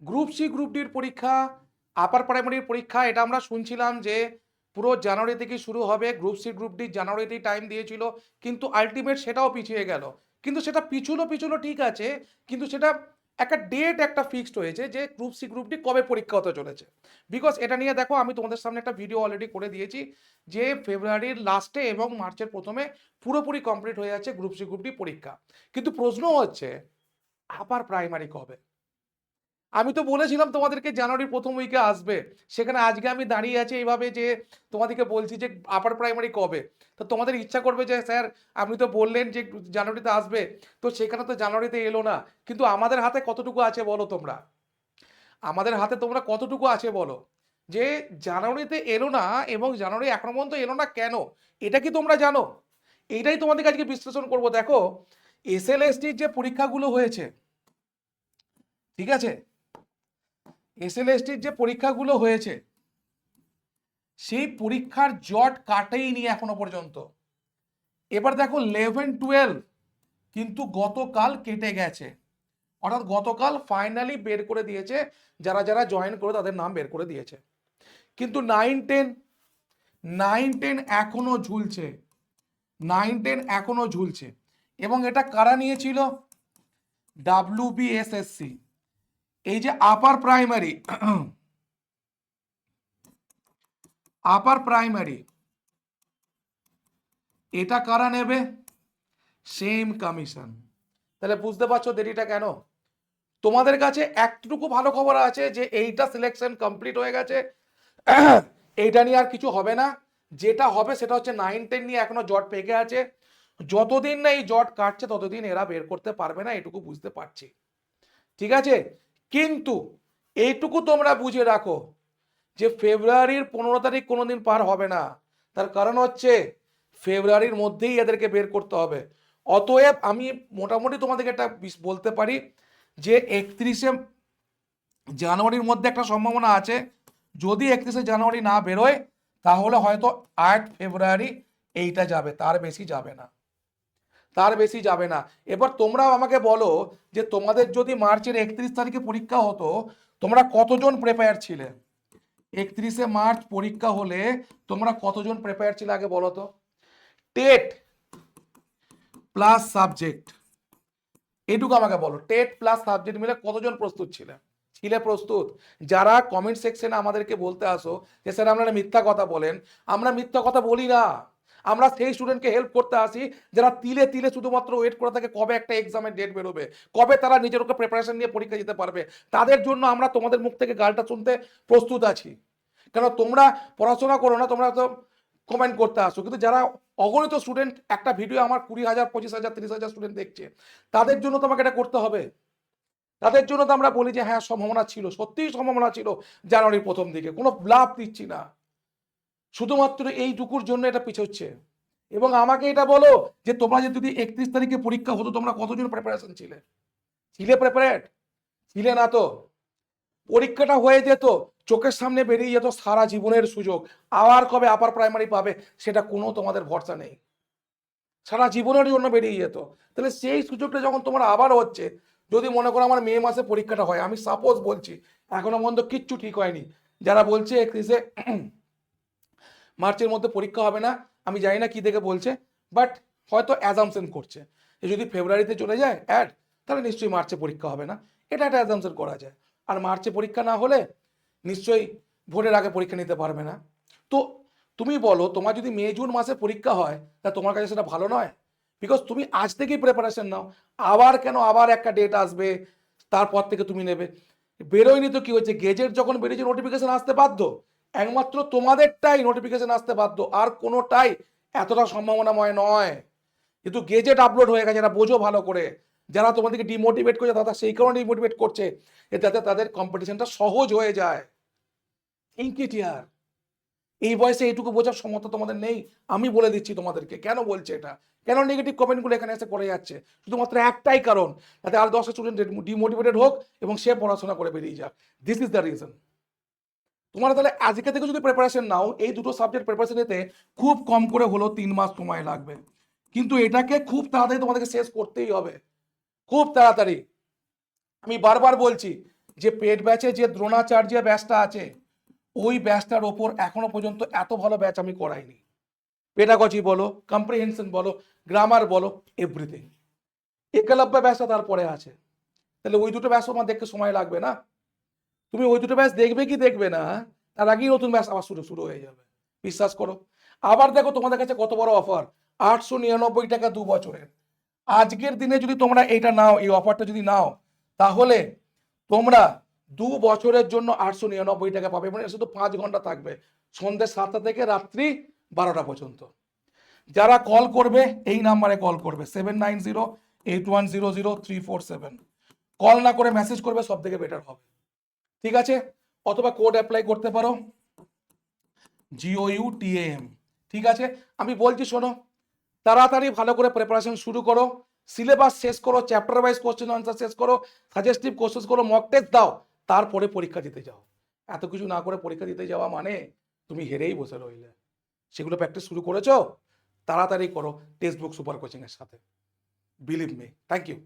Group C group ডির পরীক্ষা, আপার প্রাইমারির পরীক্ষা, এটা আমরা শুনছিলাম যে পুরো জানুয়ারি থেকে শুরু হবে। গ্রুপ সি গ্রুপ ডি জানুয়ারিতেই টাইম দিয়েছিল, কিন্তু আলটিমেট সেটাও পিছিয়ে গেল। কিন্তু সেটা পিছুলো ঠিক আছে, কিন্তু সেটা একটা ডেট একটা ফিক্সড হয়েছে যে গ্রুপ সি গ্রুপ ডি কবে পরীক্ষা হতে চলেছে। বিকজ এটা নিয়ে দেখো, আমি তোমাদের সামনে একটা ভিডিও অলরেডি করে দিয়েছি যে ফেব্রুয়ারির লাস্টে এবং মার্চের প্রথমে পুরোপুরি কমপ্লিট হয়ে যাচ্ছে গ্রুপ সি গ্রুপ ডি পরীক্ষা। কিন্তু প্রশ্ন হচ্ছে আপার প্রাইমারি কবে? আমি তো বলেছিলাম তোমাদেরকে জানুয়ারির প্রথম উইকে আসবে, সেখানে আজকে আমি দাঁড়িয়ে আছি এইভাবে যে তোমাদেরকে বলছি যে আপার প্রাইমারি কবে। তো তোমাদের ইচ্ছা করবে যে স্যার আপনি তো বললেন যে জানুয়ারিতে আসবে, তো সেখানে তো জানুয়ারিতে এলো না। কিন্তু আমাদের হাতে কতটুকু আছে বলো তোমরা? আমাদের হাতে তোমরা কতটুকু আছে বলো যে জানুয়ারিতে এলো না, এবং জানুয়ারি এখনো পর্যন্ত এলো না কেন? এটা কি তোমরা জানো? এইটাই তোমাদেরকে আজকে বিশ্লেষণ করব। দেখো, এসএলএসটির যে পরীক্ষাগুলো হয়েছে, ঠিক আছে, এসএলএসটির যে পরীক্ষাগুলো হয়েছে সেই পরীক্ষার জট কাটেইনি এখনো পর্যন্ত। এবার দেখো 11-12 কিন্তু গতকাল কেটে গেছে, অর্থাৎ গতকাল ফাইনালি বের করে দিয়েছে, যারা যারা জয়েন করে তাদের নাম বের করে দিয়েছে। কিন্তু 9-10 এখনো ঝুলছে, 9-10 এখনো ঝুলছে। এবং এটা কারা নিয়েছিল? WBSSC। এই যে আপার প্রাইমারি, আপার প্রাইমারি এটা কারা নেবে? Same commission. তাহলে বুঝতে পারছো দেরিটা কেন? তোমাদের কাছে একটুকু ভালো খবর আছে যে এইটা সিলেকশন কমপ্লিট হয়ে গেছে, এইটা নিয়ে আর কিছু হবে না। যেটা হবে সেটা হচ্ছে 9-10 নিয়ে এখনো জট পেকে আছে। যতদিন না এই জট কাটছে ততদিন এরা বের করতে পারবে না, এটুকু বুঝতে পারছি, ঠিক আছে। কিন্তু এইটুকু তোমরা বুঝে রাখো যে ফেব্রুয়ারির 15 তারিখ কোনোদিন পার হবে না। তার কারণ হচ্ছে ফেব্রুয়ারির মধ্যেই এদেরকে বের করতে হবে। অতএব আমি মোটামুটি তোমাদেরকে একটা বলতে পারি যে 31শে জানুয়ারির মধ্যে একটা সম্ভাবনা আছে। যদি 31শে জানুয়ারি না বেরোয় তাহলে হয়তো 8 ফেব্রুয়ারি এইটা যাবে, তার বেশি যাবে না, তার বেশি যাবে না। এবার তোমরাও আমাকে বলো যে তোমাদের যদি মার্চের 31 তারিখে পরীক্ষা হতো, তোমরা কতজন প্রিপেয়ার ছিলে? 31শে মার্চ পরীক্ষা হলে তোমরা কতজন প্রিপেয়ার ছিলে আগে বলো তো? টেট প্লাস সাবজেক্ট, এটুকু আমাকে বলো, টেট প্লাস সাবজেক্ট মিলে কতজন প্রস্তুত ছিলে? ছিলে প্রস্তুত? যারা কমেন্ট সেকশনে আমাদেরকে বলতে আসো যে স্যার আপনারা মিথ্যা কথা বলেন, আমরা মিথ্যা কথা বলি না। আমরা সেই স্টুডেন্টকে হেল্প করতে আসি যারা তিলে তিলে শুধুমাত্র ওয়েট করে থাকে কবে একটা এক্সামের ডেট বেরোবে, কবে তারা নিজের ওকে প্রিপারেশন নিয়ে পরীক্ষা দিতে পারবে। তাদের জন্য আমরা তোমাদের মুখ থেকে গালটা শুনতে প্রস্তুত আছি। কেন তোমরা পড়াশোনা করো না, তোমরা তো কমেন্ট করতে আসো। কিন্তু যারা অগণিত স্টুডেন্ট, একটা ভিডিও আমার 20,000 25,000 30,000 স্টুডেন্ট দেখছে, তাদের জন্য তোমাকে এটা করতে হবে। তাদের জন্য তো আমরা বলি যে হ্যাঁ সম্ভাবনা ছিল, সত্যিই সম্ভাবনা ছিল জানুয়ারির প্রথম দিকে, কোনো লাভ দিচ্ছি না, শুধুমাত্র এইটুকুর জন্য এটা পিছোচ্ছে। এবং আমাকে এটা বলো যে তোমরা যদি 31 তারিখে পরীক্ষা হতো তোমরা কতজন প্রিপারেশন ছিলে? ছিলে প্রিপারেড? ছিলে না তো। পরীক্ষাটা হয়ে যেত, চোখের সামনে বেরিয়ে যেত সারা জীবনের সুযোগ, আবার কবে আপার প্রাইমারি পাবে সেটা কোনো তোমাদের ভরসা নেই, সারা জীবনের জন্য বেরিয়ে যেত। তাহলে সেই সুযোগটা যখন তোমার আবার হচ্ছে, যদি মনে করো আমার মে মাসে পরীক্ষাটা হয়, আমি সাপোজ বলছি, এখনো পর্যন্ত কিচ্ছু ঠিক হয়নি, যারা বলছে 31শে মার্চের মধ্যে পরীক্ষা হবে না, আমি জানি না কি দেখে বলছে, বাট হয়তো অ্যাজামশন করছে যে যদি ফেব্রুয়ারিতে চলে যায় অ্যাড, তাহলে নিশ্চয়ই মার্চে পরীক্ষা হবে না, এটা একটা অ্যাজামশন করা যায়। আর মার্চে পরীক্ষা না হলে নিশ্চয়ই ভোটের আগে পরীক্ষা নিতে পারবে না। তো তুমি বলো, তোমার যদি মে জুন মাসে পরীক্ষা হয় তা তোমার কাছে সেটা ভালো নয়? বিকজ তুমি আজ থেকেই প্রিপারেশন নাও, আবার কেন আবার একটা ডেট আসবে তারপর থেকে তুমি নেবে? বেরোয়নি তো কি হচ্ছে, গেজেট যখন বেরিয়েছে নোটিফিকেশন আসতে বাধ্য, একমাত্র তোমাদেরটাই নোটিফিকেশন আসতে বাধ্য, আর কোনোটাই এতটা সম্ভাবনাময় নয়। কিন্তু গেজেট আপলোড হয়ে গেছে, এটা বোঝো ভালো করে। যারা তোমাদেরকে ডিমোটিভেট করছে তারা সেই কারণে ডিমোটিভেট করছে, যাতে তাদের কম্পিটিশনটা সহজ হয়ে যায়। ইনকিটিয়ার এই বয়সে এইটুকু বোঝার ক্ষমতা তোমাদের নেই। আমি বলে দিচ্ছি তোমাদেরকে কেন বলছে এটা, কেন নেগেটিভ কমেন্টগুলো এখানে এসে করে যাচ্ছে, শুধুমাত্র একটাই কারণ, যাতে আর 10টা স্টুডেন্ট ডিমোটিভেটেড হোক এবং সে পড়াশোনা করে বেরিয়ে যাক। This is the reason. তোমরা তাহলে আজকে থেকে যদি প্রিপারেশন নাও, এই দুটো সাবজেক্ট প্রিপারেশন নিতে খুব কম করে হলো 3 মাস সময় লাগবে, কিন্তু এটাকে খুব তাড়াতাড়ি তোমাদেরকে শেষ করতেই হবে, খুব তাড়াতাড়ি। আমি বারবার বলছি যে পেড ব্যাচে যে দ্রোণাচার্য ব্যাচটা আছে, ওই ব্যাচটার ওপর এখনো পর্যন্ত এত ভালো ব্যাচ আমি করাইনি। পেডাগজি বলো, কম্প্রিহেনশন বলো, গ্রামার বলো, এভরিথিং। একলব্য ব্যাচটা তারপরে আছে। তাহলে ওই দুটো ব্যাচ আমার দেখতে সময় লাগবে না? তুমি ওই দুটো ব্যাচ দেখবে কি দেখবে না, তার আগেই নতুন ব্যাচ আবার শুরু হয়ে যাবে, বিশ্বাস করো। আবার দেখো তোমাদের কাছে কত বড় অফার, 899 টাকা 2 বছরের। আজকের দিনে যদি তোমরা এটা নাও, এই অফারটা যদি নাও, তাহলে তোমরা 2 বছরের জন্য 899 টাকা পাবে, মানে শুধু 5 ঘন্টা থাকবে, সন্ধ্যে 7টা থেকে রাত্রি 12টা পর্যন্ত। যারা কল করবে এই নাম্বারে কল করবে 7908100347। কল না করে মেসেজ করবে, সব থেকে বেটার হবে, ঠিক আছে? অথবা কোড অ্যাপ্লাই করতে পারো, GOUTAM, ঠিক আছে? আমি বলছি শোনো, তাড়াতাড়ি ভালো করে প্রিপারেশন শুরু করো, সিলেবাস শেষ করো, চ্যাপ্টার ওয়াইজ কোশ্চেন আনসার শেষ করো, সাজেস্টিভ কোশ্চেন করো, মক টেস্ট দাও, তারপরে পরীক্ষা দিতে যাও। এত কিছু না করে পরীক্ষা দিতে যাওয়া মানে তুমি হেরেই বসে রইলে। সেগুলো প্র্যাকটিস শুরু করেছো, তাড়াতাড়ি করো টেক্সট বুক সুপার কোচিং এর সাথে, বিলিভ মি। Thank you.